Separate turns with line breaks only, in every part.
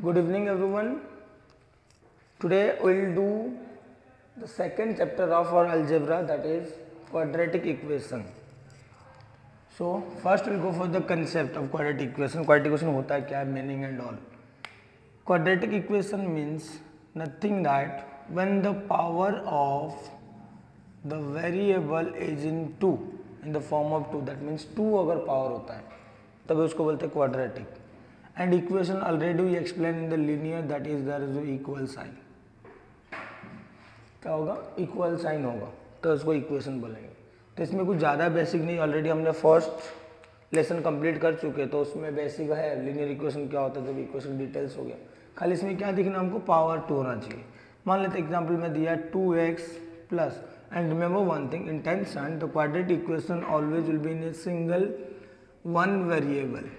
Good evening everyone. Today we will do the second chapter of our algebra, that is quadratic equation. So first we will go for the concept of quadratic equation. Quadratic equation होता है क्या, meaning and all. Quadratic equation means nothing that when the power of the variable is in 2 in the form of 2, that means 2 अगर power होता है तभी उसको बोलते हैं quadratic. And equation already we explained in the linear, that is there is equal sign. क्या होगा, equal sign होगा तो उसको इक्वेशन बोलेंगे. तो इसमें कुछ ज़्यादा बेसिक नहीं, ऑलरेडी हमने फर्स्ट लेसन कंप्लीट कर चुके, तो उसमें बेसिक है लीनियर इक्वेशन क्या होता है, जब इक्वेशन डिटेल्स हो गया. खाली इसमें क्या दिखना, हमको पावर 2 होना चाहिए. मान लेते एग्जांपल में दिया 2x plus, and remember one thing, in 10th standard the quadratic equation always will be in a single one variable.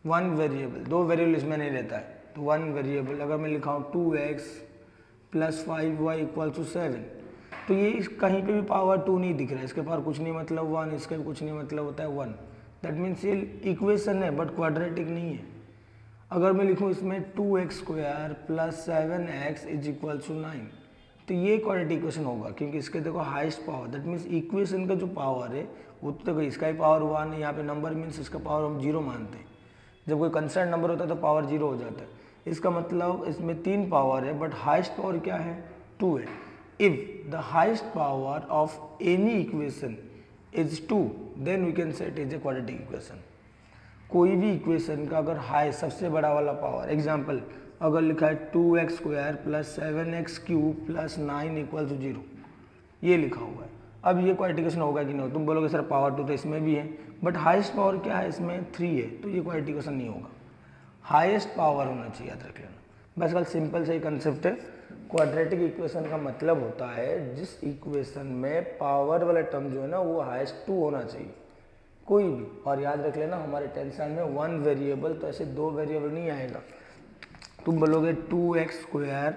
One variable, दो वेरिएबल इसमें नहीं रहता है, तो वन वेरिएबल. अगर मैं लिखा हूँ 2x plus 5y equal to 7, तो ये कहीं पे भी पावर 2 नहीं दिख रहा है, इसके पावर कुछ नहीं मतलब 1, इसके कुछ नहीं मतलब होता है 1. दैट मीन्स ये इक्वेशन है बट क्वाड्रेटिक नहीं है. अगर मैं लिखूँ इसमें 2x square plus 7x is equal to 9, तो ये क्वाड्रेटिक इक्वेशन होगा, क्योंकि इसके देखो highest power, that means equation का जो पावर है वो तो देखो इसका ही पावर 1 है. यहाँ पे नंबर मीन्स इसका पावर हम 0 मानते हैं. जब कोई कंस्टेंट नंबर होता है तो पावर 0 हो जाता है. इसका मतलब इसमें 3 पावर है बट हाईएस्ट पावर क्या है, 2 है. If the highest power of any equation is 2, then we can say it is a quadratic equation. कोई भी इक्वेशन का अगर हाई सबसे बड़ा वाला पावर, एग्जांपल अगर लिखा है 2x square plus 7x cube plus 9 equal to 0, ये लिखा हुआ है. अब ये क्वाड्रेटिक इक्वेशन होगा कि नहीं, तुम बोलोगे सर पावर 2 तो इसमें भी है, बट हाईएस्ट पावर क्या है इसमें 3 है, तो ये क्वाड्रेटिक इक्वेशन नहीं होगा. हाईएस्ट पावर होना चाहिए, याद रख लेना. बस कल सिंपल से ही कंसेप्ट है. क्वाड्रेटिक इक्वेशन का मतलब होता है जिस इक्वेशन में पावर वाला टर्म जो है ना वो हाईएस्ट 2 होना चाहिए, कोई भी. और याद रख लेना हमारे टेंशन में 1 वेरिएबल, तो ऐसे 2 वेरिएबल नहीं आएगा. तुम बोलोगे 2x square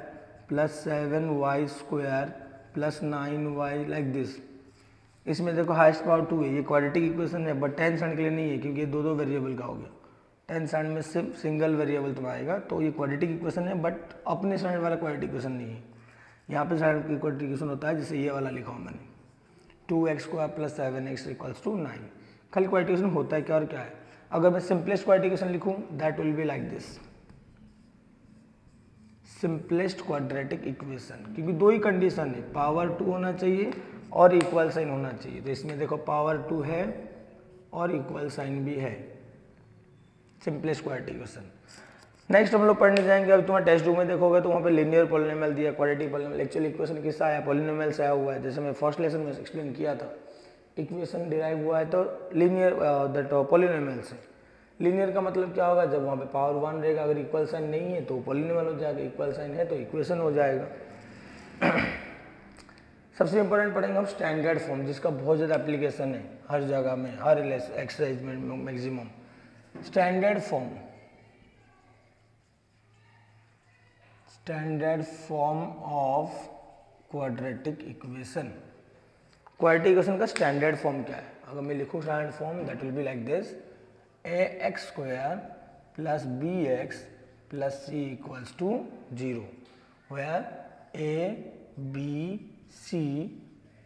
plus 7y square plus 9y like this. इसमें देखो हाईएस्ट पावर 2 है, ये क्वाड्रेटिक इक्वेशन है बट 10th स्टैंडर्ड के लिए नहीं है, क्योंकि ये दो वेरिएबल का हो गया. 10th स्टैंडर्ड में सिर्फ सिंगल वेरिएबल तुम्हारा आएगा, तो ये क्वाड्रेटिक इक्वेशन है बट अपने स्टैंडर्ड वाला क्वाड्रेटिक इक्वेशन नहीं है. यहाँ पे स्टैंडर्ड की क्वाड्रेटिक इक्वेशन होता है जैसे ये वाला लिखा हूँ मैंने, 2x square plus 7x equals to 9. खाली क्वाड्रेटिक इक्वेशन होता है क्या और क्या है. अगर मैं सिंपलेस्ट क्वाड्रेटिक इक्वेशन लिखूँ that will be like this, simplest quadratic equation, क्योंकि दो ही कंडीशन है, पावर 2 होना चाहिए और इक्वल साइन होना चाहिए. तो इसमें देखो पावर 2 है और इक्वल साइन भी है, सिंपलेस्ट क्वाड्रेटिक इक्वेशन. नेक्स्ट हम लोग पढ़ने जाएंगे. अभी तुम्हारे टेक्स्ट बुक में देखोगे तो वहाँ पे लिनियर पॉलिनोमियल दिया, क्वाड्रेटिक पॉलिनोमियल. एक्चुअली इक्वेशन किससे आया, पॉलिनोमियल से आया हुआ है. जैसे मैं फर्स्ट लेसन में एक्सप्लेन किया था, इक्वेशन डिराइव हुआ है तो लिनियर दैट पॉलिनोमियल से. लीनियर का मतलब क्या होगा, जब वहाँ पे पावर 1 रहेगा, अगर इक्वल साइन नहीं है तो पॉलिनोमियल हो जाएगा, इक्वल साइन है तो इक्वेशन हो जाएगा. सबसे इंपॉर्टेंट पढ़ेंगे हम स्टैंडर्ड फॉर्म, जिसका बहुत ज़्यादा एप्लीकेशन है हर जगह में, हर एक्सरसाइज में maximum. Standard form, standard form of quadratic equation. Quadratic equation का स्टैंडर्ड फॉर्म क्या है, अगर मैं लिखूँ standard form that will be like this, ax square plus bx plus c equals to 0, where a, b, c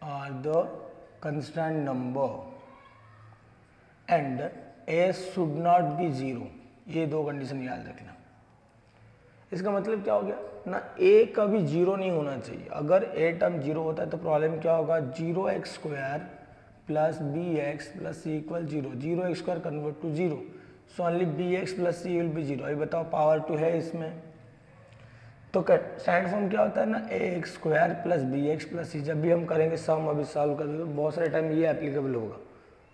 are the constant number and a should not be 0. ये दो condition याद रखना. इसका मतलब क्या हो गया ना, a कभी 0 नहीं होना चाहिए. अगर a टर्म 0 होता है तो प्रॉब्लम क्या होगा, 0x square plus bx plus c equal 0, 0x square convert to 0, so only bx plus c will be 0. अभी बताओ पावर 2 है इसमें, तो स्टैंडर्ड फॉर्म क्या होता है ना, ax square plus bx plus c. जब भी हम करेंगे सम, अभी सॉल्व करेंगे तो बहुत सारे टाइम ये एप्लीकेबल होगा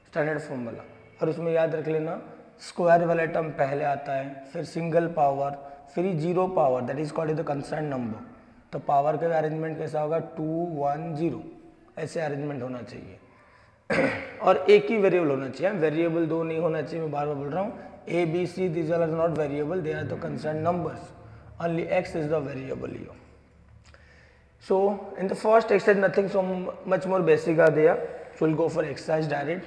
स्टैंडर्ड फॉर्म वाला. और उसमें याद रख लेना स्क्वायर वाला टर्म पहले आता है, फिर सिंगल पावर, फिर 0 power, that is called the constant number. तो पावर का अरेंजमेंट कैसा होगा, 2 1 0, ऐसे अरेंजमेंट होना चाहिए. और एक ही वेरिएबल होना चाहिए, वेरिएबल दो नहीं होना चाहिए. मैं बार बार बोल रहा हूँ, A B C this are not variable, they are the constant numbers, only X is the variable here. So in the first exercise nothing so much more basic are there, so we'll go for exercise direct.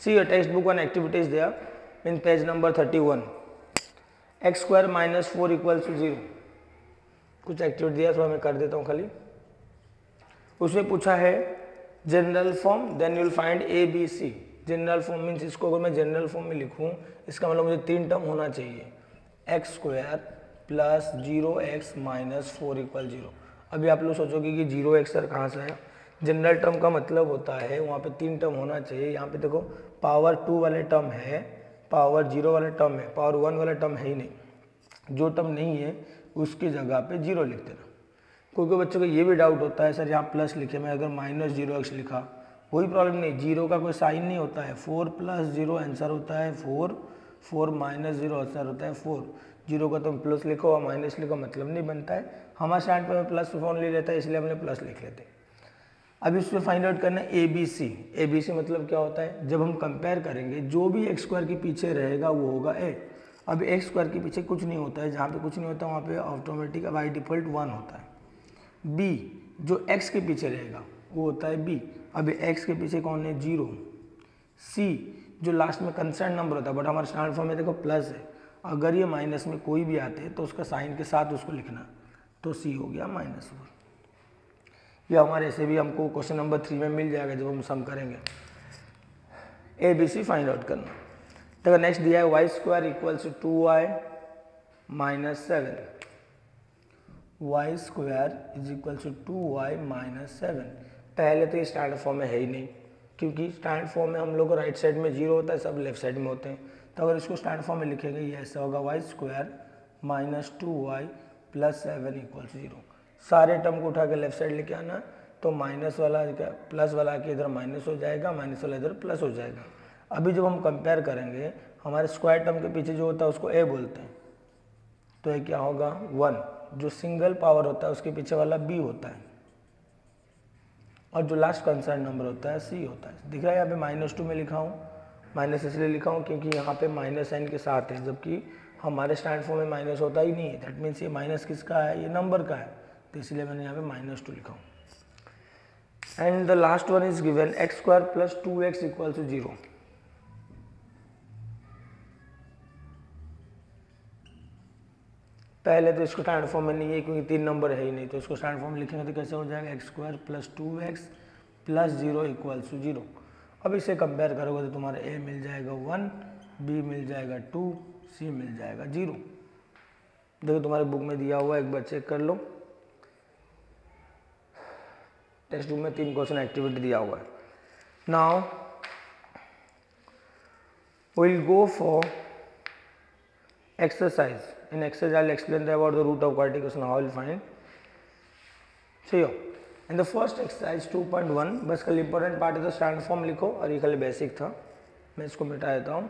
See your textbook one activity is there in page number 31. X square minus 4 equal to 0. कुछ activity दिया, थोड़ा मैं कर देता हूँ खाली. उसमें पूछा है general form, then you will find A B C. General form means इसको अगर मैं जनरल फॉर्म में लिखूँ, इसका मतलब मुझे 3 टर्म होना चाहिए. X square plus 0x minus 4 equal 0. अभी आप लोग सोचोगे कि 0x सर कहाँ से आया. जनरल टर्म का मतलब होता है वहाँ पे 3 टर्म होना चाहिए. यहाँ पे देखो पावर 2 वाले टर्म है, पावर 0 वाला टर्म है, पावर 1 वाला टर्म है ही नहीं. जो टर्म नहीं है उसकी जगह पे 0 लिख देना. कोई कोई बच्चों को ये भी डाउट होता है सर यहाँ प्लस लिखे, मैं अगर माइनस 0x लिखा कोई प्रॉब्लम नहीं. 0 का कोई साइन नहीं होता है. 4 प्लस 0 आंसर होता है 4, 4 माइनस 0 आंसर होता है 4. 0 का तुम प्लस लिखो और माइनस लिखो मतलब नहीं बनता है. हमारे स्टैंड पर प्लस फॉर्म ले लेता है इसलिए हमने प्लस लिख लेते हैं. अब इसमें फाइंड आउट करना है A B C. A B सी मतलब क्या होता है, जब हम कंपेयर करेंगे जो भी एक्स स्क्वायर के पीछे रहेगा वो होगा ए. अब एक्स स्क्वायर के पीछे कुछ नहीं होता है, जहाँ पे कुछ नहीं होता वहाँ पे ऑटोमेटिक बाई डिफॉल्ट 1 होता है. बी जो एक्स के पीछे रहेगा वो होता है बी. अब एक्स के पीछे कौन है 0. सी जो लास्ट में कंस्टेंट नंबर होता है, बट हमारे स्टैंडर्ड फॉर्म में देखो प्लस है. अगर ये माइनस में कोई भी आते हैं तो उसका साइन के साथ उसको लिखना, तो सी हो गया -1. ये हमारे ऐसे भी हमको क्वेश्चन नंबर 3 में मिल जाएगा जब हम सम करेंगे. A B C find out करना. देखो नेक्स्ट दिया है Y square equals to 2y minus 7. Y square is equal to 2y minus 7. पहले तो ये स्टैंडर्ड फॉर्म में है ही नहीं, क्योंकि स्टैंडर्ड फॉर्म में हम लोग को राइट साइड में 0 होता है, सब लेफ्ट साइड में होते हैं. तो अगर इसको स्टैंडर्ड फॉर्म में लिखेंगे ये ऐसा होगा Y square minus 2y plus 7 equal to 0. सारे टर्म को उठा के लेफ्ट साइड लेके आना, तो माइनस वाला प्लस वाला के इधर माइनस हो जाएगा, माइनस वाला इधर प्लस हो जाएगा. अभी जब हम कंपेयर करेंगे हमारे स्क्वायर टर्म के पीछे जो होता है उसको ए बोलते हैं, तो ये क्या होगा 1. जो सिंगल पावर होता है उसके पीछे वाला बी होता है, और जो लास्ट कंस्टेंट नंबर होता है सी होता है. दिख रहा है यहाँ पे -2 में लिखा हूँ. माइनस इसलिए लिखा हूँ क्योंकि यहाँ पे माइनस साइन के साथ है, जबकि हमारे स्टैंड फॉर्म में माइनस होता ही नहीं है. दैट मीन्स ये माइनस किसका है, ये नंबर का है, तो इसलिए मैंने यहाँ पे -2 लिखा हूँ. And the last one is given X square plus 2x equal to 0. पहले तो इसको स्टैंड फॉर्म में नहीं है क्योंकि 3 नंबर है ही नहीं, तो इसको स्टैंड फॉर्म में लिखेंगे तो कैसे हो जाएगा X square plus 2x plus 0 equal to 0. अब इसे कंपेयर करोगे तो तुम्हारा a मिल जाएगा 1, b मिल जाएगा 2, c मिल जाएगा 0. देखो तुम्हारे बुक में दिया हुआ है, एक बार चेक कर लो. टेक्स्ट बुक में 3 क्वेश्चन एक्टिविटी दिया हुआ है. Now we'll go for exercise. In exercise I'll explain about the root of quadratic equation, how we'll find. So in the first exercise 2.1 बस कल इंपॉर्टेंट पार्ट है तो स्टैंडर्ड फॉर्म लिखो, और ये कल बेसिक था, मैं इसको मिटा देता हूँ.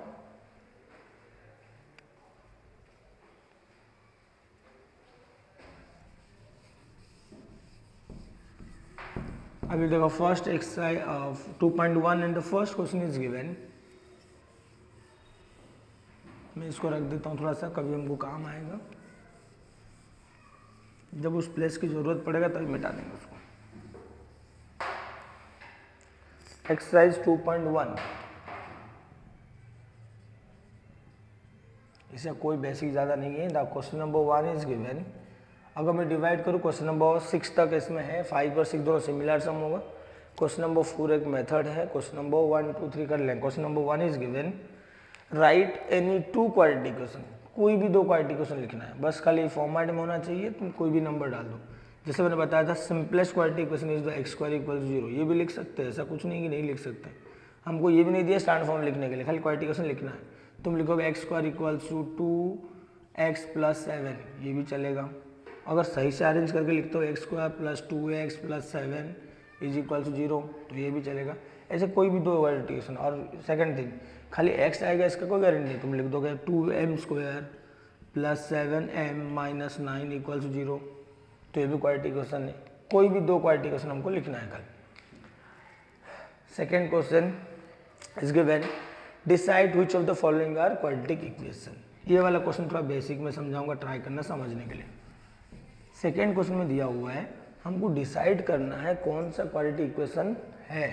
अभी देखो first exercise of 2.1 and the first question is given. मैं इसको रख देता हूँ थोड़ा सा, कभी हमको काम आएगा, जब उस प्लेस की जरूरत पड़ेगा तभी मिटा देंगे उसको. एक्सरसाइज 2.1, इससे कोई बेसिक ज़्यादा नहीं है. The question number 1 is given. अगर मैं डिवाइड करूँ क्वेश्चन नंबर 6 तक इसमें है, 5 और 6 दोनों सिमिलर सम होगा. क्वेश्चन नंबर 4 एक मेथड है. क्वेश्चन नंबर 1, 2, 3 कर लें. Question number 1 is given right any 2 quadratic equation. कोई भी 2 क्वाड्रेटिक इक्वेशन लिखना है, बस खाली फॉर्मेट में होना चाहिए. तुम कोई भी नंबर डाल दो. जैसे मैंने बताया था simplest quadratic equation is the X square equal to 0. ये भी लिख सकते हैं, ऐसा कुछ नहीं कि नहीं लिख सकते. हमको ये भी नहीं दिया स्टैंडर्ड फॉर्म लिखने के लिए, खाली क्वाड्रेटिक इक्वेशन लिखना है. तुम लिखोगे X square equal to 2x plus 7, ये भी चलेगा. अगर सही से अरेंज करके लिखते हो X square plus 2x plus 7 is equal to 0, तो ये भी चलेगा. ऐसे कोई भी 2 क्वाड्रेटिक इक्वेशन. और सेकंड थिंग, खाली x आएगा इसका कोई गारंटी नहीं. तुम लिख दोगे 2m square plus 7m minus 9 equal to 0, तो ये भी क्वाड्रेटिक इक्वेशन है. कोई भी 2 क्वाड्रेटिक इक्वेशन हमको लिखना है कल. Second question is given decide which of the following are quadratic equation. ये वाला क्वेश्चन थोड़ा बेसिक में समझाऊंगा, ट्राई करना समझने के लिए. सेकेंड क्वेश्चन में दिया हुआ है हमको डिसाइड करना है कौन सा क्वाड्रेटिक इक्वेशन है.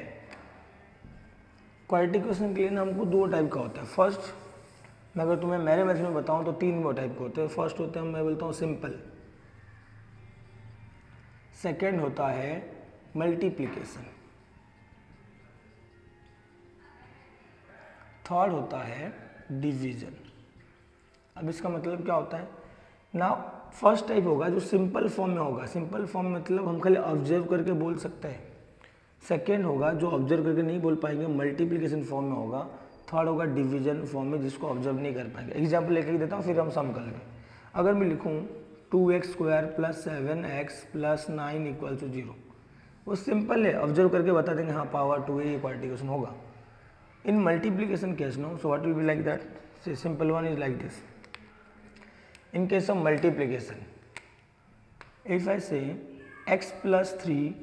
क्वाड्रेटिक इक्वेशन के लिए ना हमको दो टाइप का होता है। फर्स्ट, मैं अगर तुम्हें मेरे मैथ्स में बताऊं तो तीन वो टाइप के होते हैं। फर्स्ट होते हैं, मैं बोलता हूँ सिंपल, सेकेंड होता है मल्टीप्लिकेशन, थर्ड होता है डिवीजन। अब इसका मतलब क्या होता है ना, फर्स्ट टाइप होगा जो सिंपल फॉर्म में होगा। सिंपल फॉर्म मतलब हम खाली ऑब्जर्व करके बोल सकते हैं। सेकेंड होगा जो ऑब्जर्व करके नहीं बोल पाएंगे, मल्टीप्लिकेशन फॉर्म में होगा। थर्ड होगा डिवीजन फॉर्म में, जिसको ऑब्जर्व नहीं कर पाएंगे। एग्जाम्पल लेके देता हूँ, फिर हम सम कर लेंगे। अगर मैं लिखूँ 2x² + 7x + 9 = 0, वो सिंपल है, ऑब्जर्व करके बता देंगे हाँ पावर 2 है, ये क्वाड्रेटिक इक्वेशन होगा। In multiplication case no, so what will be like that? Say simple one is like this. In case of multiplication, if I say x + 3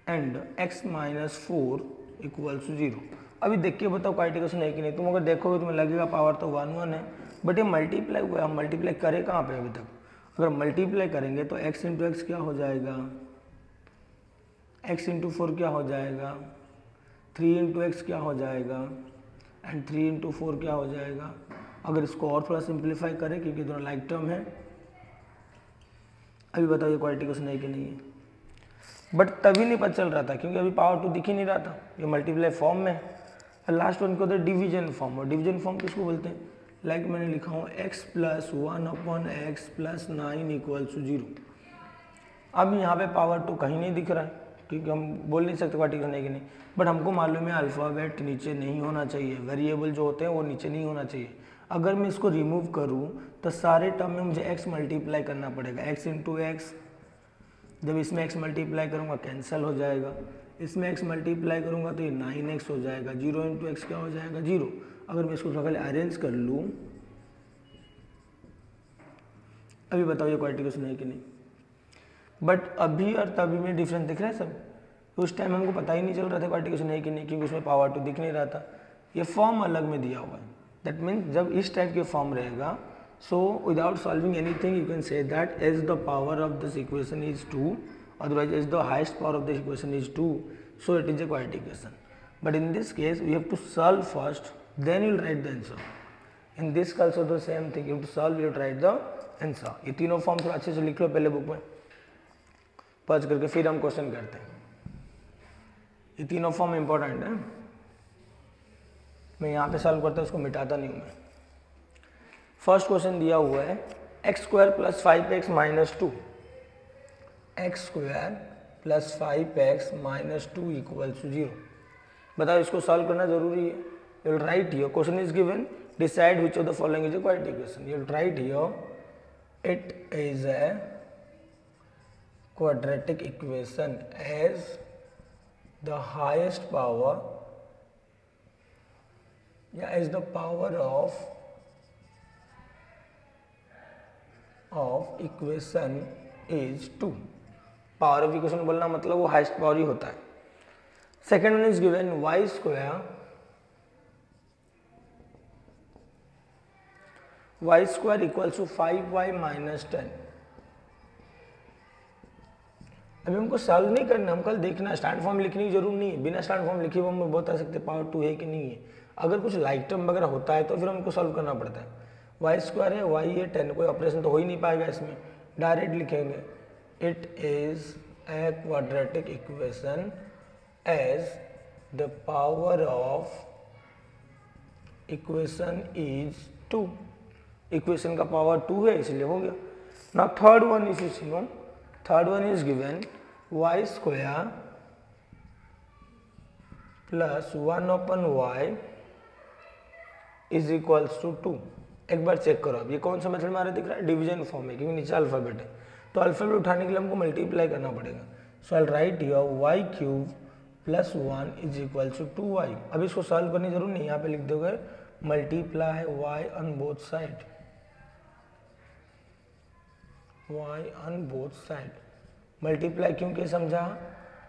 and x - 4 = 0, अभी देख के बताओ क्वाड्रेटिक इक्वेशन है कि नहीं। तुम अगर देखोगे तुम्हें लगेगा पावर तो 1 1 है, बट ये मल्टीप्लाई हुआ, हम मल्टीप्लाई करें कहाँ पे अभी तक। अगर मल्टीप्लाई करेंगे तो x × x क्या हो जाएगा, x × 4 क्या हो जाएगा, 3 × x क्या हो जाएगा, एंड 3 × 4 क्या हो जाएगा। अगर इसको और थोड़ा सिंप्लीफाई करें, क्योंकि दोनों लाइक टर्म है, अभी बताओ ये क्वाड्रेटिक इक्वेशन है कि नहीं है। बट तभी नहीं पता चल रहा था क्योंकि अभी पावर 2 दिख ही नहीं रहा था, ये मल्टीप्लाई फॉर्म में। और लास्ट वन को होता है डिवीजन फॉर्म। और डिवीजन फॉर्म किसको बोलते हैं, लाइक मैंने लिखा हूँ x + 1/x + 9 = 0। अब यहाँ पे पावर 2 कहीं नहीं दिख रहा है, क्योंकि हम बोल नहीं सकते क्वाड्रेटिक इक्वेशन है कि नहीं। बट हमको मालूम है अल्फ़ाबेट नीचे नहीं होना चाहिए, वेरिएबल जो होते हैं वो नीचे नहीं होना चाहिए। अगर मैं इसको रिमूव करूँ तो सारे टर्म में मुझे x मल्टीप्लाई करना पड़ेगा, x × x। जब इसमें x मल्टीप्लाई करूँगा कैंसिल हो जाएगा, इसमें x मल्टीप्लाई करूँगा तो ये 9x हो जाएगा, 0 × x क्या हो जाएगा 0। अगर मैं इसको थोड़ा अरेंज कर लूँ, अभी बताओ ये क्वाड्रेटिक इक्वेशन है कि नहीं। बट अभी और तभी में डिफरेंस दिख रहा है सब। उस टाइम हमको पता ही नहीं चल रहा था क्वाड्रेटिक इक्वेशन है कि नहीं, क्योंकि उसमें पावर 2 दिख नहीं रहा था। ये फॉर्म अलग में दिया हुआ है। दैट मीन्स जब इस टाइप के फॉर्म रहेगा, so without solving anything you can say that as the power of this equation is 2, otherwise as the highest power of the equation is 2, so it is a quadratic equation. But in this case we have to solve first, then you will write the answer. In this also the same thing, you have to solve, you have to write the answer. ये तीनों form थोड़ा अच्छे से लिख लो पहले book में, पढ़ करके फिर हम क्वेश्चन करते हैं। ये तीनों फॉर्म इंपॉर्टेंट है, मैं यहाँ पे सॉल्व करता हूँ, उसको मिटाता नहीं हूँ मैं। फर्स्ट क्वेश्चन दिया हुआ है x² + 5x - 2, x² + 5x - 2 = 0। बताओ इसको सॉल्व करना जरूरी है। You will write here, question is given, decide which of the following is a quadratic equation. You will write here it is a quadratic equation as the highest power, as the power of equation is 2। Power of equation बोलना मतलब वो highest power ही होता है। Second one is given y² = 5y - 10। अभी हमको solve नहीं करना, हम कल देखना, स्टैंड फॉर्म लिखने की जरूर नहीं है। बिना स्टैंड फॉर्म लिखे हुए हम बता सकते पावर 2 है कि नहीं है। अगर कुछ लाइक टर्म वगैरह होता है तो फिर हमको सॉल्व करना पड़ता है। y² है, y है 10, कोई ऑपरेशन तो हो ही नहीं पाएगा इसमें, डायरेक्ट लिखेंगे it is a quadratic equation as the power of equation is 2। Equation का पावर 2 है इसलिए हो गया। Now third one is you know, third one is given y² + 1/y = 2। एक बार चेक करो, अब ये कौन सा मेथड हमारा दिख रहा है, डिवीजन फॉर्म है, क्योंकि नीचे अल्फाबेट है, तो अल्फाबेट उठाने के लिए हमको मल्टीप्लाई करना पड़ेगा। सो आई राइट हियर y³ + 1 = 2y। अब इसको सॉल्व करने की जरूर नहीं, यहाँ पे लिख दोगे multiply y on both side, y on both side. Multiply क्यों के समझा,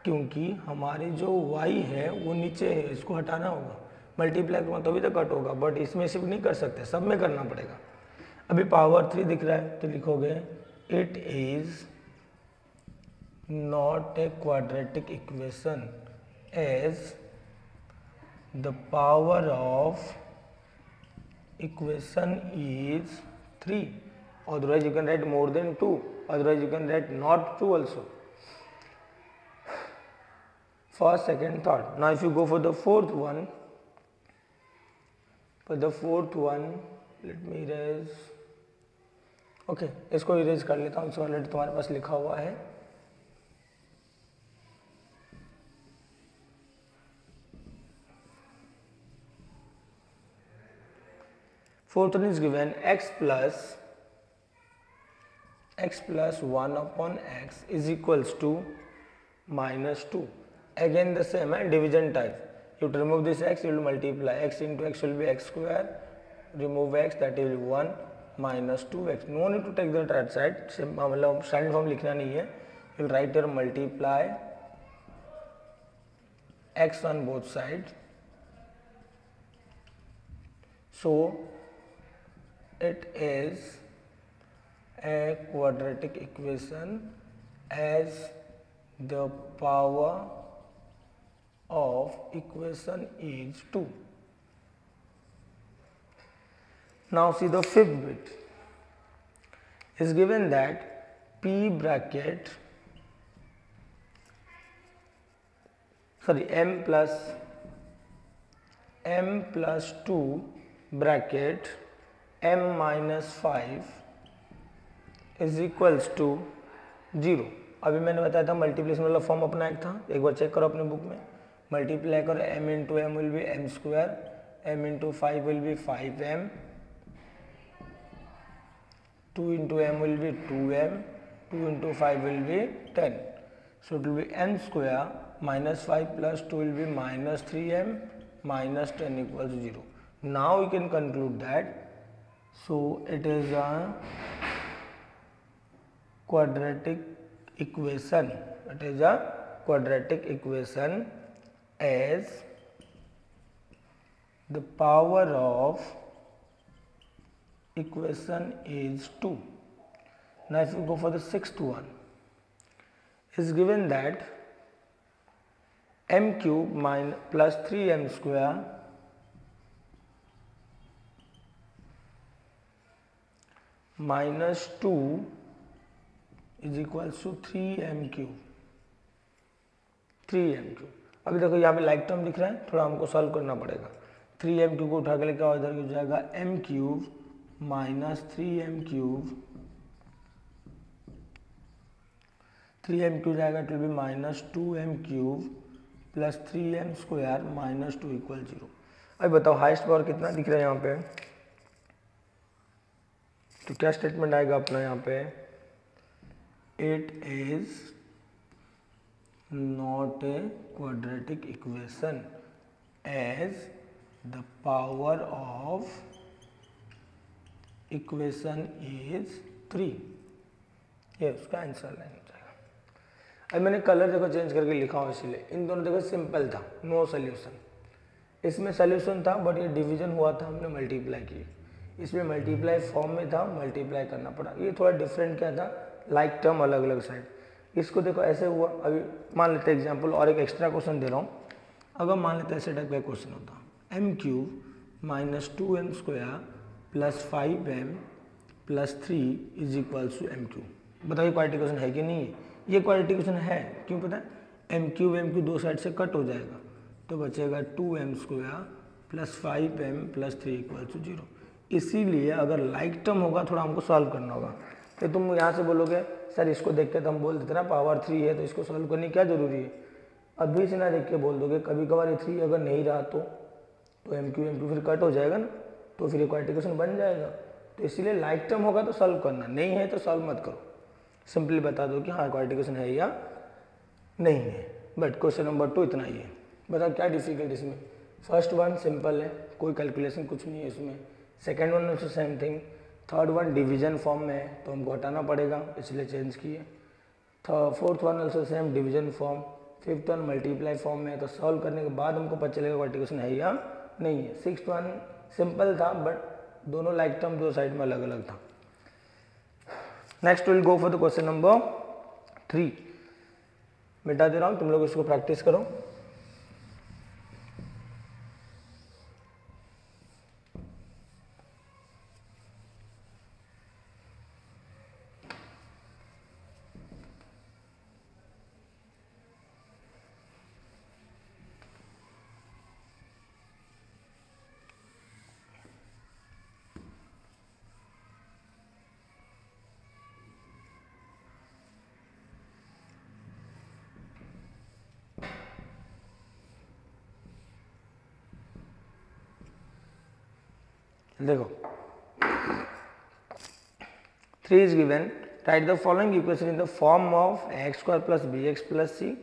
क्योंकि हमारे जो y है वो नीचे है, इसको हटाना होगा। मल्टीप्लाई करूँगा तभी तो कट होगा, बट इसमें सिर्फ नहीं कर सकते, सब में करना पड़ेगा। अभी पावर 3 दिख रहा है तो लिखोगे it is not a quadratic equation as the power of equation is 3. Otherwise you can write more than 2. Otherwise you can write not true also. First, second, third. Now if you go for the fourth one, let me erase. Okay इसको erase कर लेता हूँ, already तुम्हारे पास लिखा हुआ है. Fourth one is given x plus 1 upon x is equals to minus 2. Again the same division type. You to remove this x, you will multiply x into x will be x square, remove x, that will be 1 minus 2x. No need to take the right side, मतलब standard form लिखना नहीं है. You will write here multiply x on both sides. So it is a quadratic equation as the power of equation is 2. Now see the fifth bit is given that p bracket m plus 2 bracket m minus 5 is equals to 0. अभी मैंने बताया था multiplication वाला form अपना एक था, एक बार check करो अपने बुक में. मल्टीप्लाई करो m into M will be m square, m into 5 will be 5m, 2 into m will be 2m, 2 into 5 will be 10. So it will be m square minus 5 plus 2 will be minus 3m minus 10 equals 0. Now we can conclude that, so it is a quadratic equation. It is a quadratic equation as the power of equation is 2. Now if you go for the sixth one, is given that m cube plus 3m square minus 2 is equals to 3m cube. अभी देखो यहाँ पे like term दिख रहा है, थोड़ा हमको solve करना पड़ेगा. 3m क्यूब को उठा के लेकर इधर हो जाएगा m cube minus 3m cube, 3m cube जाएगा it will be minus 2m cube plus 3m square minus 2 equal 0. अभी बताओ हाईएस्ट पावर कितना दिख रहा है यहाँ पे, तो क्या स्टेटमेंट आएगा अपना यहाँ पे, it is not a quadratic equation as the power of equation is 3. ये उसका आंसर लाइन हो जाएगा. अब मैंने कलर देखो चेंज करके लिखा हूँ, इसलिए इन दोनों देखो सिंपल था, नो सोल्यूशन. इसमें सोल्यूशन था बट ये डिवीजन हुआ था, हमने मल्टीप्लाई की. इसमें मल्टीप्लाई फॉर्म में था, मल्टीप्लाई करना पड़ा. ये थोड़ा डिफरेंट क्या था, लाइक टर्म अलग अलग साइड. इसको देखो ऐसे हुआ. अभी मान लेते एग्जाम्पल और एक एक्स्ट्रा क्वेश्चन दे रहा हूँ. अगर मान लेते ऐसे टाइप का क्वेश्चन होता, m cube minus 2m square plus 5m plus 3 is equals to m cube. बताइए क्वाड्रेटिक इक्वेशन है कि नहीं है? ये क्वाड्रेटिक इक्वेशन है. क्यों पता है, m क्यूब दो साइड से कट हो जाएगा, तो बचेगा 2m square plus 5m plus 3 equals to 0. इसीलिए अगर लाइक टर्म होगा थोड़ा हमको सॉल्व करना होगा. तो तुम यहाँ से बोलोगे सर इसको देख के तो हम बोल देते ना पावर 3 है तो इसको सॉल्व करने की क्या जरूरी है. अभी से ना देख के बोल दोगे, कभी कभार 3 अगर नहीं रहा तो m क्यूब फिर कट हो जाएगा ना, तो फिर क्वाड्रेटिक इक्वेशन बन जाएगा. तो इसीलिए लाइक टर्म होगा तो सॉल्व करना, नहीं है तो सॉल्व मत करो, सिंपली बता दो कि हाँ क्वाड्रेटिक इक्वेशन है या नहीं है. बट क्वेश्चन नंबर 2 इतना ही है. बताओ क्या डिफिकल्ट इसमें. फर्स्ट वन सिंपल है, कोई कैलकुलेशन कुछ नहीं है इसमें. Second one also same thing. Third one division form में है तो हमको हटाना पड़ेगा, इसलिए चेंज किए. Fourth one also same division form. Fifth one multiply form में है, तो सॉल्व करने के बाद हमको पता चलेगा क्वाड्रेटिक इक्वेशन है या नहीं है. सिक्स्थ वन सिंपल था बट दोनों लाइक टर्म दो साइड में अलग अलग था. Next will go for the question number 3. मिटा दे रहा हूँ, तुम लोग इसको प्रैक्टिस करो. देखो 3 is given, write the following equation in the form of x square plus bx plus c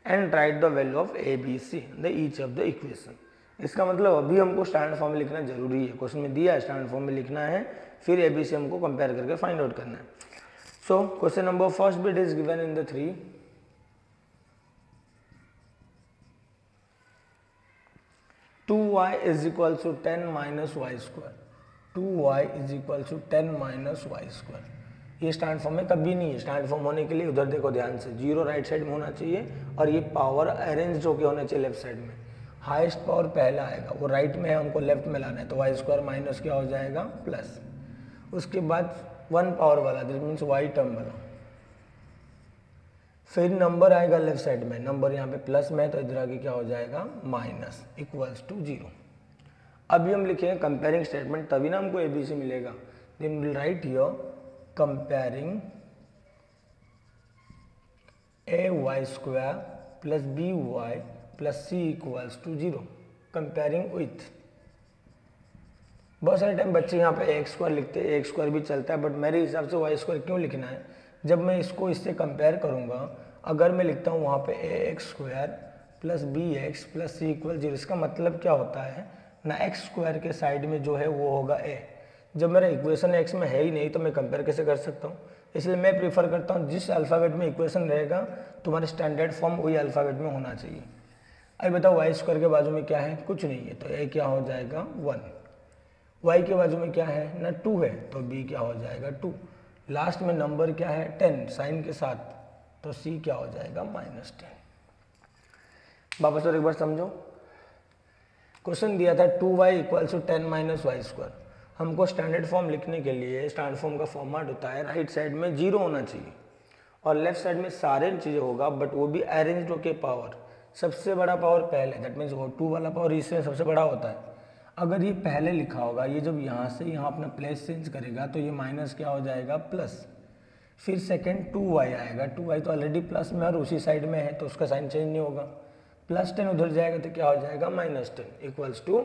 and write the value of a b c the each of the equation। इसका मतलब अभी हमको स्टैंडर्ड फॉर्म में लिखना जरूरी है, question में दिया है स्टैंडर्ड फॉर्म में लिखना है, फिर ए बी सी हमको कंपेयर करके फाइंड आउट करना है। So question number first bit is given in the 3, 2y is equal to 10 minus y square, 2y is equal to 10 minus y square। ये स्टैंड फॉर्म में कभी नहीं है, स्टैंड फॉर्म होने के लिए उधर देखो ध्यान से, जीरो राइट साइड में होना चाहिए और ये पावर अरेंज होकर होना चाहिए लेफ्ट साइड में। हाईएस्ट पावर पहला आएगा, वो राइट में है, हमको लेफ्ट में लाना है, तो वाई स्क्वायर माइनस क्या हो जाएगा प्लस, उसके बाद 1 पावर वाला दिस मीन्स वाई टर्म वाला, फिर नंबर आएगा लेफ्ट साइड में, नंबर यहाँ पे प्लस में है तो इधर आगे क्या हो जाएगा माइनस इक्वल्स टू 0। अभी हम लिखेंगे कंपेयरिंग स्टेटमेंट, तभी ना हमको एबीसी मिलेगा। Then will write here comparing A Y square plus B Y plus C equals to 0, comparing with. बहुत सारे टाइम बच्चे यहाँ पे एक्स स्क्वायर लिखते हैं, एक्स स्क्वायर भी चलता है, बट मेरे हिसाब से वाई स्क्वायर क्यों लिखना है, जब मैं इसको इससे कंपेयर करूँगा, अगर मैं लिखता हूँ वहाँ पे a x square plus b x plus C equal 0, इसका मतलब क्या होता है ना, एक्स स्क्वायर के साइड में जो है वो होगा ए। जब मेरा इक्वेशन एक्स में है ही नहीं तो मैं कंपेयर कैसे कर सकता हूँ, इसलिए मैं प्रीफर करता हूँ जिस अल्फ़ाबेट में इक्वेशन रहेगा तुम्हारे स्टैंडर्ड फॉर्म वही अल्फ़ाबेट में होना चाहिए। अभी बताओ वाई स्क्वायर के बाजू में क्या है, कुछ नहीं है, तो ए क्या हो जाएगा 1, वाई के बाजू में क्या है ना 2 है, तो बी क्या हो जाएगा 2, लास्ट में नंबर क्या है 10 साइन के साथ, तो सी क्या हो जाएगा -10। वापस और एक बार समझो, क्वेश्चन दिया था 2y equals to 10 minus Y square, हमको स्टैंडर्ड फॉर्म लिखने के लिए स्टैंडर्ड फॉर्म का फॉर्मेट होता है राइट साइड में 0 होना चाहिए और लेफ्ट साइड में सारे चीज़ें होगा, बट वो भी अरेंज होके पावर, सबसे बड़ा पावर पहले, दैट मीन्स वो 2 वाला पावर इससे सबसे बड़ा होता है। अगर ये पहले लिखा होगा, ये जब यहाँ से यहाँ अपना प्लेस चेंज करेगा तो ये माइनस क्या हो जाएगा प्लस, फिर सेकेंड 2y आएगा, 2y तो ऑलरेडी प्लस में और उसी साइड में है तो उसका साइन चेंज नहीं होगा, +10 उधर जाएगा तो क्या हो जाएगा -10 इक्वल्स टू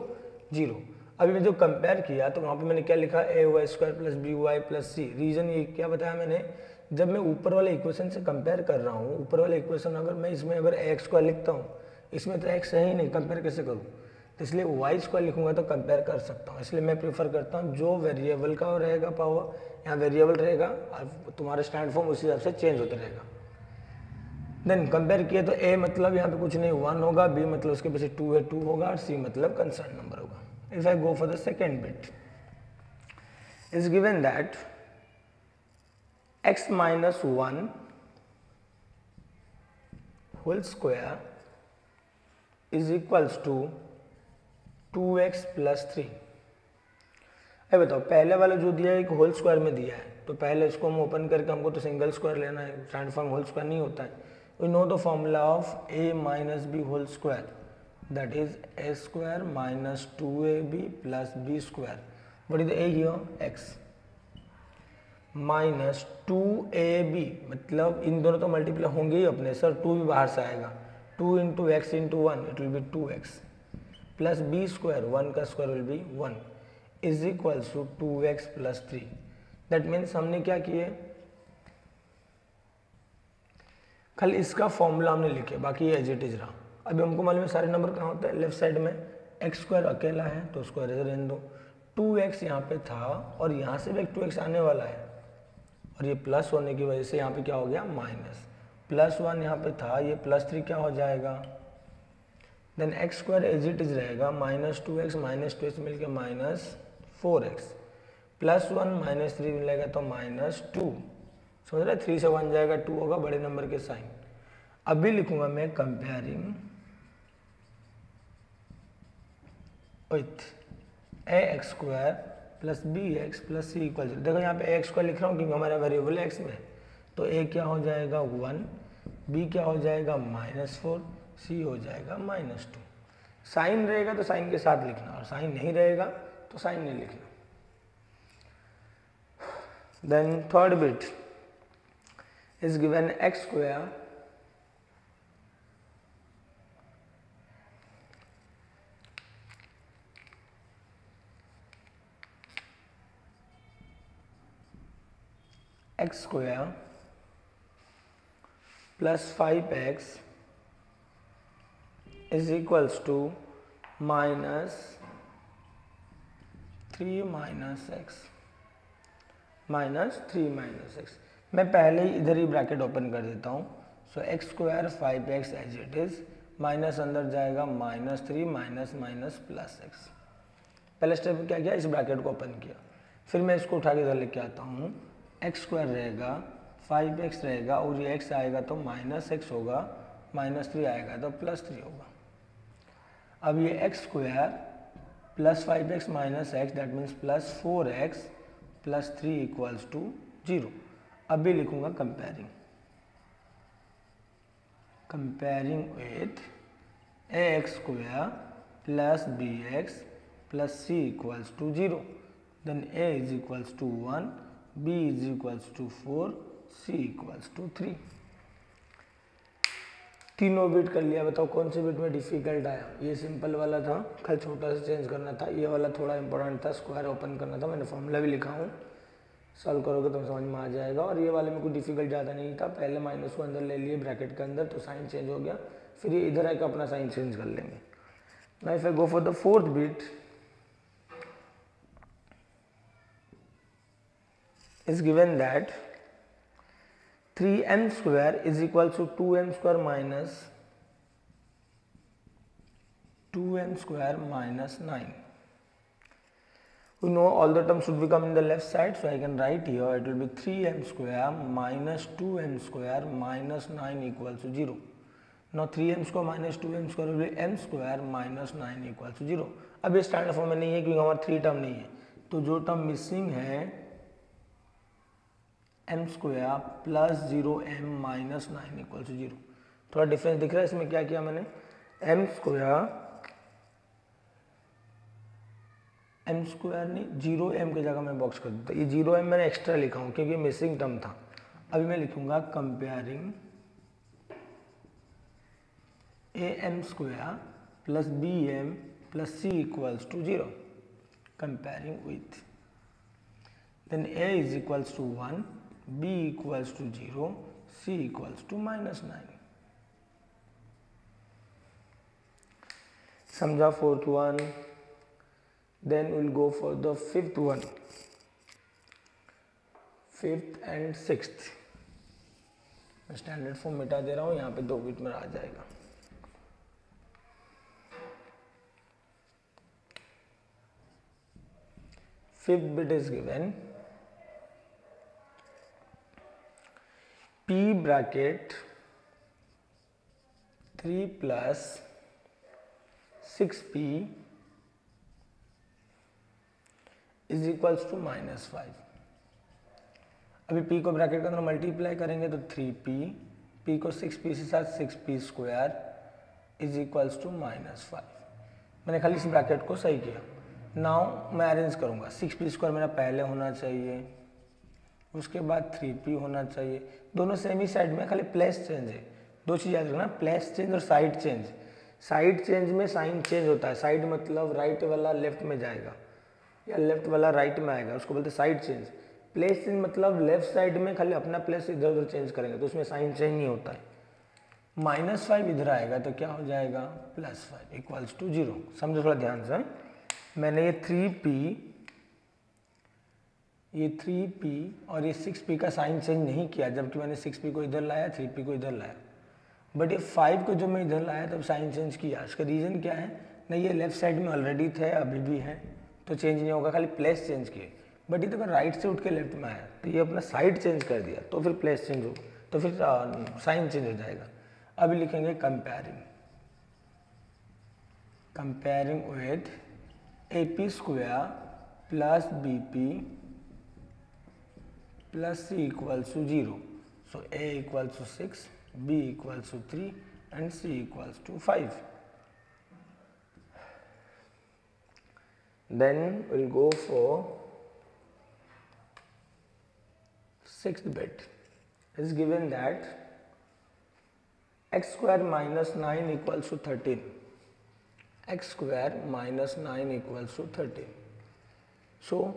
0। अभी मैं जो कंपेयर किया तो वहाँ पे मैंने क्या लिखा a Y square plus B Y plus c, reason ये क्या बताया मैंने, जब मैं ऊपर वाले इक्वेशन से कंपेयर कर रहा हूँ, ऊपर वाले इक्वेशन अगर मैं इसमें अगर एक्स स्क्वायर लिखता हूँ, इसमें तो एक्स है ही नहीं, कंपेयर कैसे करूँ, तो इसलिए वाई स्क्वायर लिखूंगा तो कंपेयर कर सकता हूँ। इसलिए मैं प्रीफर करता हूँ जो वेरिएबल का रहेगा पावर, यहाँ वेरिएबल रहेगा और तुम्हारा स्टैंड फॉर्म उसी हिसाब से चेंज होता रहेगा। देन कंपेयर किए तो ए मतलब यहाँ पे कुछ नहीं 1 होगा, बी मतलब उसके पीछे 2 है 2 होगा और सी मतलब कंसर्न नंबर होगा। If I go for the second bit, is given that x minus 1 whole square is equals to 2x plus 3। अब बताओ पहले वाला जो दिया है एक होल स्क्वायर में दिया है, तो पहले इसको हम ओपन करके हमको तो सिंगल स्क्वायर लेना है, स्टैंड फॉर्म होल स्क्वायर नहीं होता है। We know the formula of a minus B whole square, that is a square minus 2ab plus b square, what is a here x minus 2ab, मतलब इन दोनों तो multiply होंगे ही अपने, sir 2 भी बाहर से आएगा, 2 into X into 1 it will be 2x plus B square 1 का square will be 1 is equals to 2x plus 3। That means हमने क्या किए, खाली इसका फॉर्मूला हमने लिखे, बाकी ये एज इट इज रहा। अभी हमको मालूम है सारे नंबर कहाँ होते हैं, लेफ्ट साइड में एक्स स्क्वायर अकेला है तो उसको इधर रहने दो, 2x यहाँ पे था और यहाँ से भी एक 2x आने वाला है और ये प्लस होने की वजह से यहाँ पे क्या हो गया माइनस, +1 यहाँ पे था, ये +3 क्या हो जाएगा, then X square as it is रहेगा -2x मिलकर -4x +1 -3 मिलेगा तो -2, समझ रहे, 3 से 1 जाएगा 2 होगा, बड़े नंबर के साइन। अभी लिखूंगा मैं comparing with ax square plus bx plus C equal 0। देखो यहाँ पे एक्स स्क्वायर लिख रहा हूँ क्योंकि हमारा वेरिएबल एक्स में, तो a क्या हो जाएगा 1, b क्या हो जाएगा -4, c हो जाएगा -2। साइन रहेगा तो साइन के साथ लिखना और साइन नहीं रहेगा तो साइन नहीं लिखना। Then third bit is given X square X square plus 5x is equals to minus 3 minus X मैं पहले ही इधर ही ब्रैकेट ओपन कर देता हूँ. So x square 5x as it is minus अंदर जाएगा -3 माइनस माइनस प्लस एक्स. पहले step में क्या किया, इस ब्रैकेट को ओपन किया. फिर मैं इसको उठा के इधर लेके आता हूँ. एक्स स्क्वायर रहेगा 5x रहेगा और ये x आएगा तो -x होगा, -3 आएगा तो +3 होगा. अब ये x square plus 5x minus x that means plus 4x plus 3 equals to 0. अब भी लिखूंगा comparing with ax square plus bx plus c equals to 0. Then a is equals to 1, b is equals to 4, c equals to 3. तीनों bit कर लिया. बताओ कौन से bit में डिफिकल्ट आया. ये सिंपल वाला था, खाली छोटा सा चेंज करना था. ये वाला थोड़ा इंपॉर्टेंट था, स्क्वायर ओपन करना था. मैंने फॉर्मूला भी लिखा हूँ, सॉल्व करोगे तो समझ में आ जाएगा. और ये वाले में कोई डिफिकल्ट ज़्यादा नहीं था. पहले माइनस को अंदर ले लिए ब्रैकेट के अंदर तो साइन चेंज हो गया. फिर ये इधर आकर अपना साइन चेंज कर लेंगे. Now if I go for the fourth bit is given that 3m square is equal to 2m square minus 9. We know all the terms should become in the left side, so I can write here it will be 3m square minus 2m square minus 9 equals to 0. Now 3m square minus 2m square will be m square minus 9 equals to 0. अब ये standard form में नहीं है क्योंकि हमारा 3 term नहीं है. तो जो टर्म मिसिंग है m square plus 0m minus 9 equal to 0. थोड़ा डिफरेंस दिख रहा है इसमें. क्या किया मैंने, m स्क्वायर नहीं 0m की जगह मैं बॉक्स कर देता. ये 0m मैंने एक्स्ट्रा लिखा हूँ क्योंकि मिसिंग टर्म था. अभी मैं लिखूंगा comparing am square plus bm plus c equals to 0. Comparing with then a is equals to 1, b equals to 0, c equals to -9. समझा fourth one. Then we'll go for the fifth one, fifth and sixth. मैं standard form मिटा दे रहा हूँ, यहाँ पे 2 bit में आ जाएगा. Fifth bit is given p bracket 3 plus 6p is equals to -5. अभी p को ब्रैकेट के अंदर मल्टीप्लाई करेंगे तो 3p, p को 6p से साथ 6p square is equals to -5. मैंने खाली इस ब्रैकेट को सही किया. नाउ मैं अरेंज करूँगा. 6p स्क्वायर मेरा पहले होना चाहिए, उसके बाद 3p होना चाहिए. दोनों सेम ही साइड में, खाली प्लेस चेंज है. 2 चीज़ याद रखना, प्लेस चेंज और साइड चेंज. साइड चेंज में साइन चेंज होता है. साइड मतलब राइट वाला लेफ्ट में जाएगा या लेफ्ट वाला राइट में आएगा, उसको बोलते हैं साइड चेंज. प्लेस चेंज मतलब लेफ्ट साइड में खाली अपना प्लेस इधर उधर चेंज करेंगे तो उसमें साइन चेंज नहीं होता है. -5 इधर आएगा तो क्या हो जाएगा +5 इक्वल्स टू 0. समझो थोड़ा ध्यान से. मैंने ये 3p और ये 6p का साइन चेंज नहीं किया, जबकि मैंने 6p को इधर लाया, 3p को इधर लाया. बट ये 5 को जो मैं इधर लाया तब साइन चेंज किया. इसका रीज़न क्या है, नहीं ये लेफ्ट साइड में ऑलरेडी थे, अभी भी है, तो चेंज नहीं होगा, खाली प्लेस चेंज किए. बट ये तो राइट से उठ के लेफ्ट में आया तो ये अपना साइड चेंज कर दिया तो फिर प्लेस चेंज होगा, तो फिर साइन चेंज हो जाएगा. अभी लिखेंगे comparing with AP square plus BP plus c equals to 0. So a equals to 6, b equals to 3 and c equals to 5. Then we'll go for 6th bit. It's given that x square minus 9 equals to 13. X square minus 9 equals to 13. So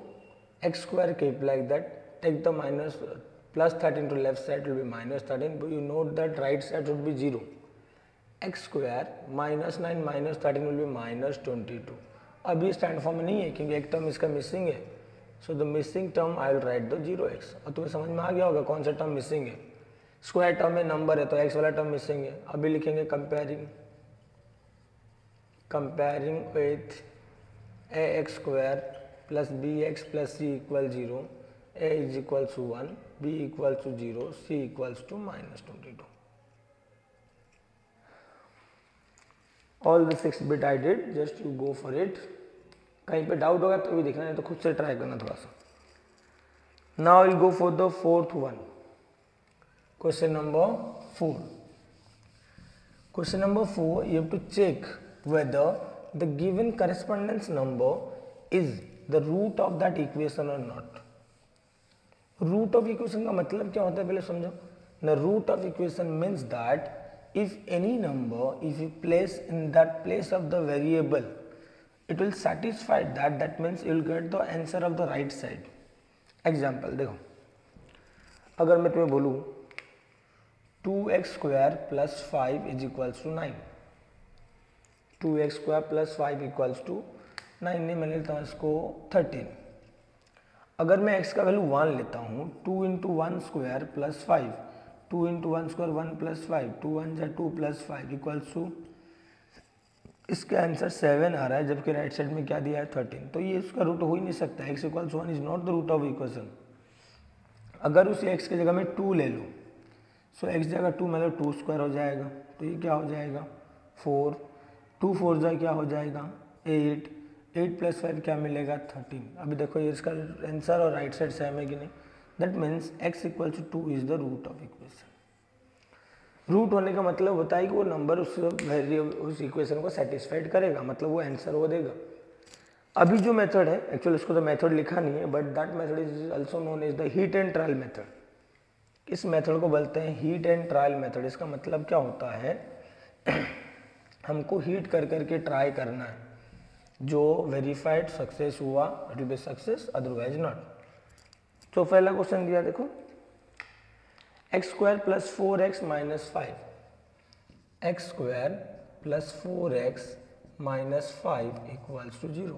x square keep like that. Take the minus plus 13 to left side will be minus 13, but you note that right side would be 0. X square minus 9 minus 13 will be minus 22. अब ये stand form में नहीं है क्योंकि एक term इसका missing है, so the missing term I will write the 0x। और तुम्हें समझ में आ गया होगा कौन सा टर्म मिसिंग है। स्क्वायर टर्म में नंबर है तो x वाला टर्म मिसिंग है। अभी लिखेंगे comparing with ax square plus bx plus c equal 0, a is equal to 1, b equal to 0, c equals to minus 22। All the 6 bit I did, just you go for it. कहीं पे doubt होगा तो भी देखना, नहीं तो खुद से ट्राई करना थोड़ा सा। Now will go for the fourth one, question number 4। Question number 4, you have to check whether the given correspondence number is the root of that equation or not। Root of equation का मतलब क्या होता है पहले समझो। The root of equation means that if any number, if you place in that place of the variable, it will satisfy that, that means you will get the answer of the right side। Example देखो, अगर मैं तुम्हें बोलूँ 2x square plus 5 is equals to 9, 2x square plus 5 equals to 9, नहीं मैं लेता हूँ इसको 13। अगर मैं x का वैल्यू 1 लेता हूँ, 2 into 1 square plus 5, 2 into 1 square 1 plus 5, 2 1 जा 2 प्लस 5 इक्वल्स टू, इसका आंसर 7 आ रहा है, जबकि राइट साइड में क्या दिया है 13। तो ये इसका रूट हो ही नहीं सकता। x equals 1 is not the root of equation. अगर उसी x की जगह में 2 ले लो, सो x जगह 2 मतलब 2 स्क्वायर हो जाएगा, तो ये क्या हो जाएगा 4, 2 4 जा क्या हो जाएगा 8, 8 प्लस 5 क्या मिलेगा 13। अभी देखो ये इसका आंसर और राइट साइड सेम है कि नहीं। That means x equals to 2 is the root of equation. Root होने का मतलब होता है कि वो नंबर उस इक्वेशन को सेटिस्फाइड करेगा, मतलब वो आंसर वो देगा। अभी जो मेथड है, एक्चुअली इसको तो मेथड लिखा नहीं है, but that method is also known as the hit and trial method. इस मेथड को बोलते हैं हीट एंड ट्रायल मेथड। इसका मतलब क्या होता है, हमको हीट कर करके ट्राई करना है, जो वेरीफाइड सक्सेस हुआ it will be success, otherwise not. तो पहला क्वेश्चन दिया देखो, x square plus 4x minus 5, x square plus 4x minus 5 equals to 0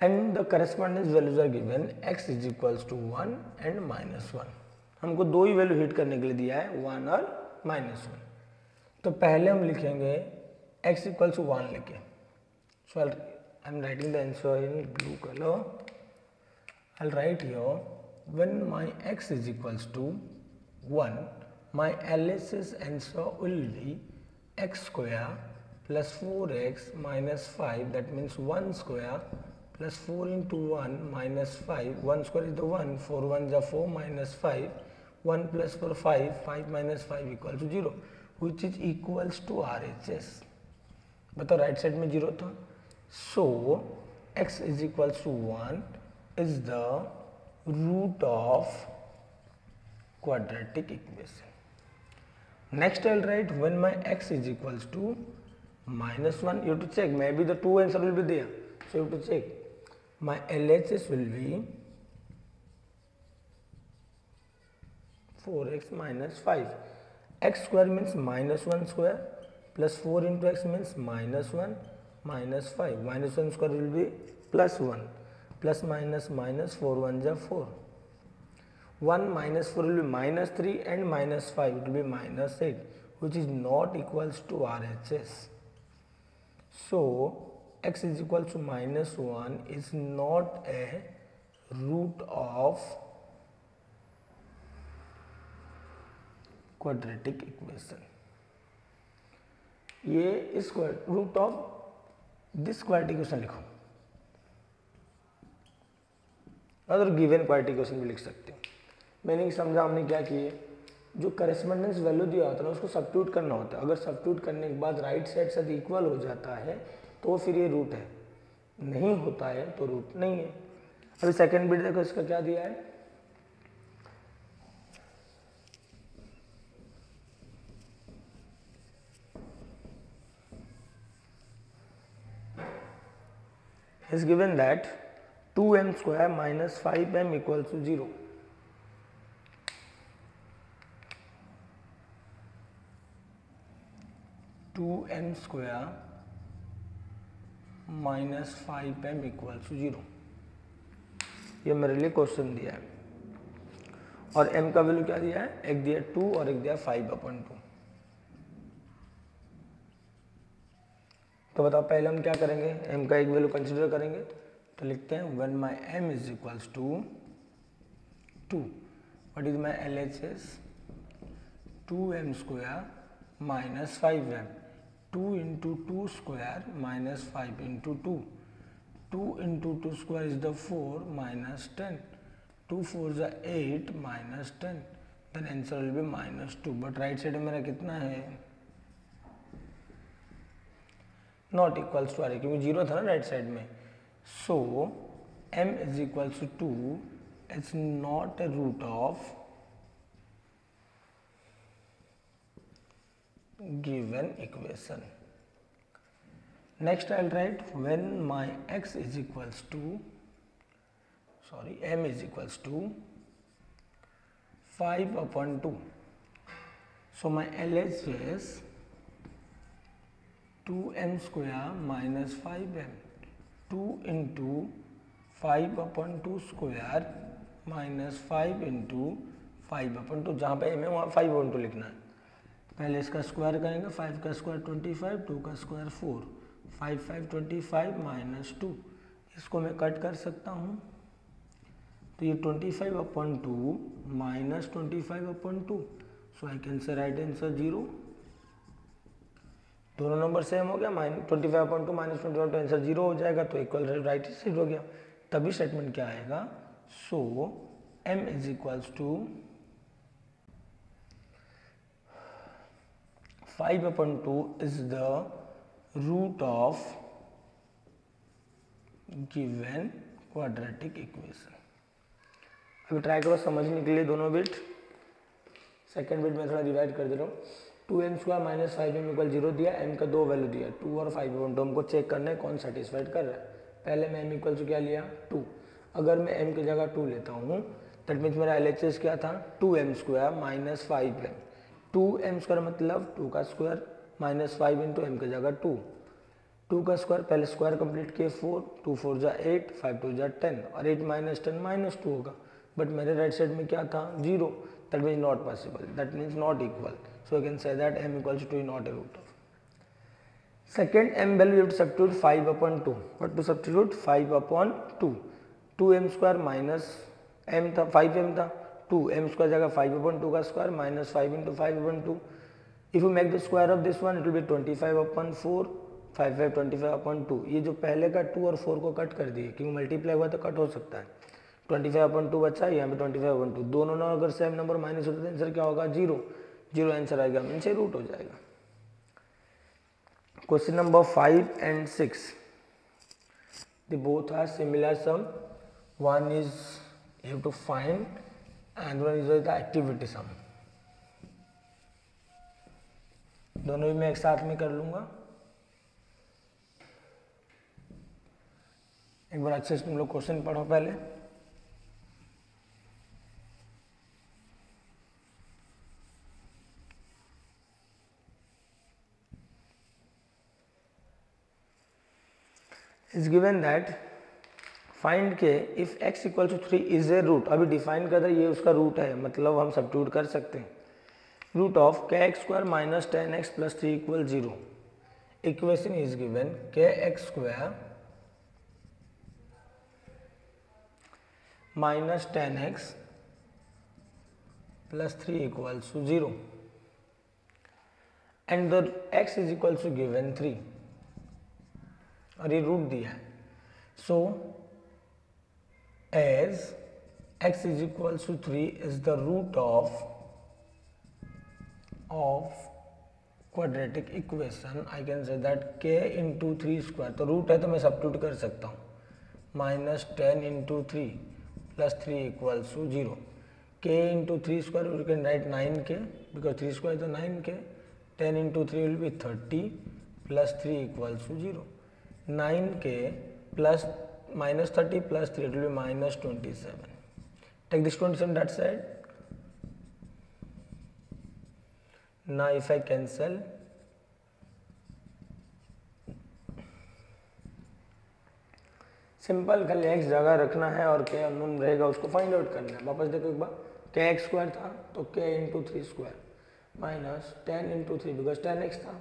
and the correspondence values are given, x is equals to 1 and minus 1। हमको दो ही value hit करने के लिए दिया है, 1 और माइनस 1। तो पहले हम लिखेंगे x इक्वल्स टू 1 लिखे। So I am writing the answer in blue colour. I'll write here, when my x is equals to 1, my LHS answer will be x square plus 4x minus 5, that means 1 square plus 4 into 1 minus 5, 1 square is the 1, 4 1 is 4 minus 5, 1 plus 4 5, 5 minus 5 equal to 0, which is equals to RHS। बताओ right side में 0 था, so x is equals to 1 is the root of quadratic equation. Next I will write when my x is equals to minus 1, you have to check, maybe the 2 answer will be there, so you have to check. My LHS will be 4x minus 5, x square means minus 1 square plus 4 into x means minus 1 minus 5, minus 1 square will be plus 1, plus minus minus 4 1 ja 4, 1 minus 4 will be minus 3 and minus 5 it will be minus 8, which is not equals to RHS. So x is equal to minus 1 is not a root of quadratic equation। ये इस root of this quadratic equation लिखो, अगर given quadratic equation भी लिख सकते हो। मैंने समझा हमने क्या किए, जो करस्पॉन्डेंस वैल्यू दिया होता है ना उसको सब्स्टिट्यूट करना होता है। अगर सब्स्टिट्यूट करने के बाद राइट साइड साथ इक्वल हो जाता है तो फिर ये रूट है, नहीं होता है तो रूट नहीं है। अभी सेकंड बिट देखो, इसका क्या दिया है, is given that 2m square minus 5m equal to 0। Two m square minus 5m equal to 0, ये मेरे लिए क्वेश्चन दिया है। और m का वैल्यू क्या दिया है, एक दिया 2 और एक दिया 5/2। तो बताओ पहले हम क्या करेंगे, m का एक वैल्यू कंसिडर करेंगे। तो लिखते हैं when my m is equals to 2, what is my LHS, 2m square minus 5m, 2 into 2 square minus 5 into 2, 2 into 2 square is the 4 minus 10, 2 4 is 8 minus 10, then answer will be minus 2। But right side में मेरा कितना है, not equals to आ रही, क्योंकि 0 था ना right side में। So m is equals to 2 is not a root of given equation. Next I'll write when my x is equals to, m is equals to 5/2. So my LHS is 2m square minus 5m, 2 into 5/2 square minus 5 into 5/2, जहाँ पे m है वहाँ 5/2 लिखना है। पहले इसका square करेंगे, 5 का स्क्वायर 25, 2 का स्क्वायर 4, 5 5 25 माइनस 2, इसको मैं कट कर सकता हूँ। तो ये 25/2 माइनस 25/2, सो आई कैन से राइट आंसर 0। दोनों नंबर सेम हो गया, 25/2 माइनस 25/2 आंसर 0 हो जाएगा, तो इक्वल राइट साइड हो गया। तभी स्टेटमेंट क्या आएगा, so m is equals to 5/2 is the root of given quadratic equation। अभी ट्राई करो समझने के लिए दोनों बिट। सेकेंड बिट में थोड़ा डिवाइड कर दे रहा हूँ। 2m square minus 5m equal 0 दिया, m का दो वैल्यू दिया 2 और 5/2, हमको चेक करना है कौन सेटिस्फाइड कर रहा है। पहले मैं m इक्वल टू क्या लिया 2, अगर मैं m की जगह 2 लेता हूँ दैट मीन्स मेरा LHS क्या था 2m square minus 5m, 2m square मतलब 2 का स्क्वायर माइनस 5 इंटू m की जगह 2 का स्क्वायर, पहले स्क्वायर कंप्लीट किए 4, 2 4 जा 8, 5 2 जा 10 और 8 माइनस 10 माइनस 2 होगा। बट मेरे राइट साइड में क्या था 0, that means not possible, that means not equal. So I can say that m equals to not a root of. Second m value you have to substitute 5/2, what to substitute 5/2, 2m square minus m था 5m था, 2m square जगह 5/2 का square minus 5 into 5/2। If you make the square of this one it will be 25/4, 5 5 25/2। ये जो पहले का 2 और 4 को कट कर दिए क्योंकि मल्टीप्लाई हुआ तो कट हो सकता है, 25/2 बचा, यहाँ पे 25/2, दोनों ना अगर सेम नंबर माइनस होते तो आंसर क्या होगा 0 आंसर आएगा, मीन से रूट हो जाएगा। Question number 5 and 6, they both are similar sum, one is you have to find and one is the activity sum। दोनों भी मैं एक साथ में कर लूंगा। एक बार अच्छे से तुम लोग क्वेश्चन पढ़ो पहले। Is given that find k if x equal to 3 is a root, अभी डिफाइन कर रहा है ये उसका रूट है, मतलब हम सब्स्टिट्यूट कर सकते हैं। Root of kx square minus 10x plus 3 equal 0। Equation is given kx square minus 10x plus 3 equals to 0 and the x is equals to given 3 और ये रूट दिया है। So as x is equals to 3 is the root of quadratic equation, I can say that k into 3 square, तो root है तो मैं substitute कर सकता हूँ, minus 10 into 3 plus 3 equals to 0। k into 3 square you can write 9k because 3 square तो 9k, 10 into 3 will be 30 plus 3 equals to 0। 9k plus minus 30 plus 3, it will be minus 27. Take this 27 that side. Now if I cancel, simple खाली x जगह रखना है और k unknown रहेगा उसको find out करना है. वापस देखो एक बार, k x स्क्वायर था तो k into 3 square minus 10 into 3 because 10x था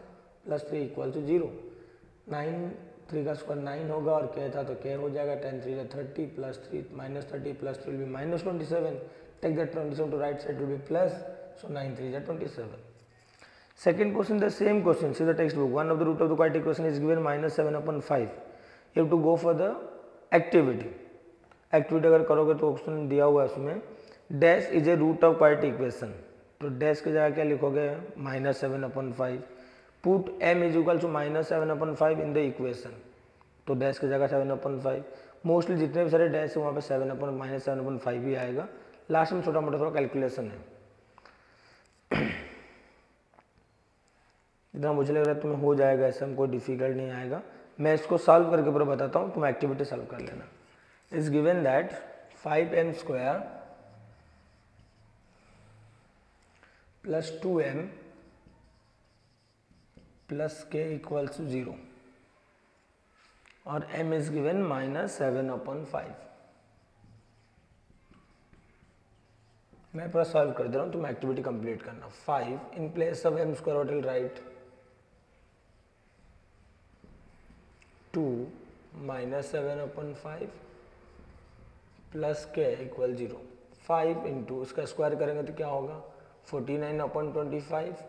प्लस 3 इक्वल टू 0. 9 3 का स्क्वायर 9 होगा और k था तो k हो जाएगा 10 3 30 plus 3 minus 30 plus 3 will be minus 27. Take that 27 to right side will be plus, so 9 3 27. Second question, the same question, see the textbook. One of the root of the quadratic equation is given minus 7/5. You have to go for the activity. Activity अगर करोगे तो option दिया हुआ है उसमें, dash is a root of quadratic equation, तो dash की जगह क्या लिखोगे, -7/5. Put m is equal to -7/5 in the equation, तो डैश की जगह 7/5. मोस्टली जितने भी सारे डैश है वहाँ पे -7/5 ही आएगा. लास्ट में छोटा मोटा थोड़ा कैलकुलेशन है. इतना मुझे लग रहा है तुम्हें हो जाएगा, ऐसा कोई डिफिकल्ट नहीं आएगा. मैं इसको सॉल्व करके पूरा बताता हूँ, तुम एक्टिविटी सॉल्व कर लेना. Is given that 5m square plus 2m plus k equals to 0 और m इज गिवन -7/5. मैं पूरा सॉल्व कर दे रहा हूँ, तुम एक्टिविटी कंप्लीट करना. 5 in place of m square what will write, 2 -7/5 plus k equal 0. 5 into इसका स्क्वायर करेंगे तो क्या होगा, 49/25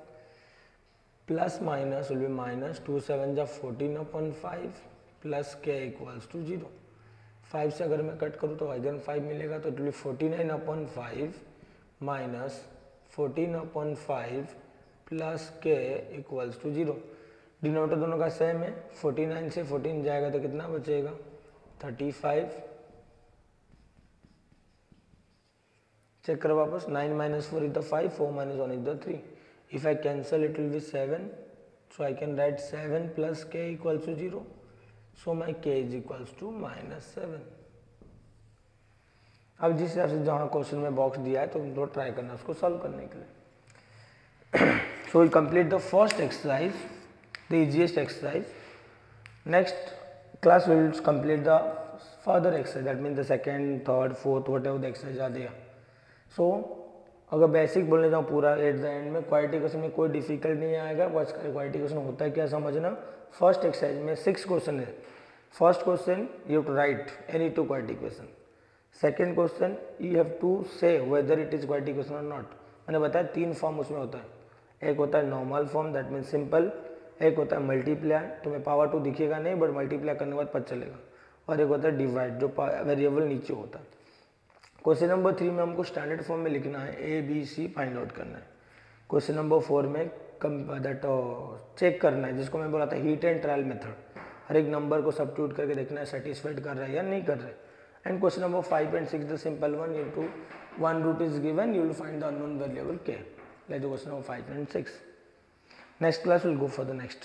plus minus will be minus 2 7 जा 14/5 प्लस k इक्वल्स टू 0. 5 से अगर मैं कट करूँ तो आइगन 5 मिलेगा, तो it will be 49/5 minus 14/5 plus k equals to 0. Denominator दोनों का सेम है, 49 से 14 जाएगा तो कितना बचेगा, 35. चेक करो वापस, 9 - 4 is the 5, 4 - 1 is the 3. If I cancel it will be 7, so I can write 7 plus k equals to 0, so my k is equals to -7. अब जिस हिसाब से जहाँ क्वेश्चन में बॉक्स दिया है तो तुम थोड़ा ट्राई करना उसको सॉल्व करने के लिए. So we complete the first exercise, the easiest exercise. Next class we will complete the further exercise, that means the second, third, fourth, whatever the exercise are there. So अगर basic बोलने जाऊँ पूरा at the end में quadratic equation में कोई difficult नहीं आएगा. Quadratic equation होता है क्या समझना. फर्स्ट एक्सरसाइज में 6 क्वेश्चन है. First question you have to write any 2 quadratic equation. Second question you have to say whether it is quadratic equation और नॉट. मैंने बताया 3 फॉर्म उसमें होता है. एक होता है normal form, that means simple. एक होता है मल्टीप्लाई, तुम्हें पावर 2 दिखेगा नहीं बट मल्टीप्लाई करने के बाद पता चलेगा. और एक होता है डिवाइड, जो वेरिएबल नीचे होता है. क्वेश्चन नंबर 3 में हमको स्टैंडर्ड फॉर्म में लिखना है, A B C find out करना है. क्वेश्चन नंबर 4 में दैट चेक करना है, जिसको मैं बोला था हीट एंड ट्रायल मेथड. हर एक नंबर को सब्स्टिट्यूट करके देखना है सेटिस्फाइड कर रहा है या नहीं कर रहा है. And question number 5 and 6 the simple one, into one root is given, you will find the unknown variable k. Like the question number 5 and 6. Next class we'll go for the next.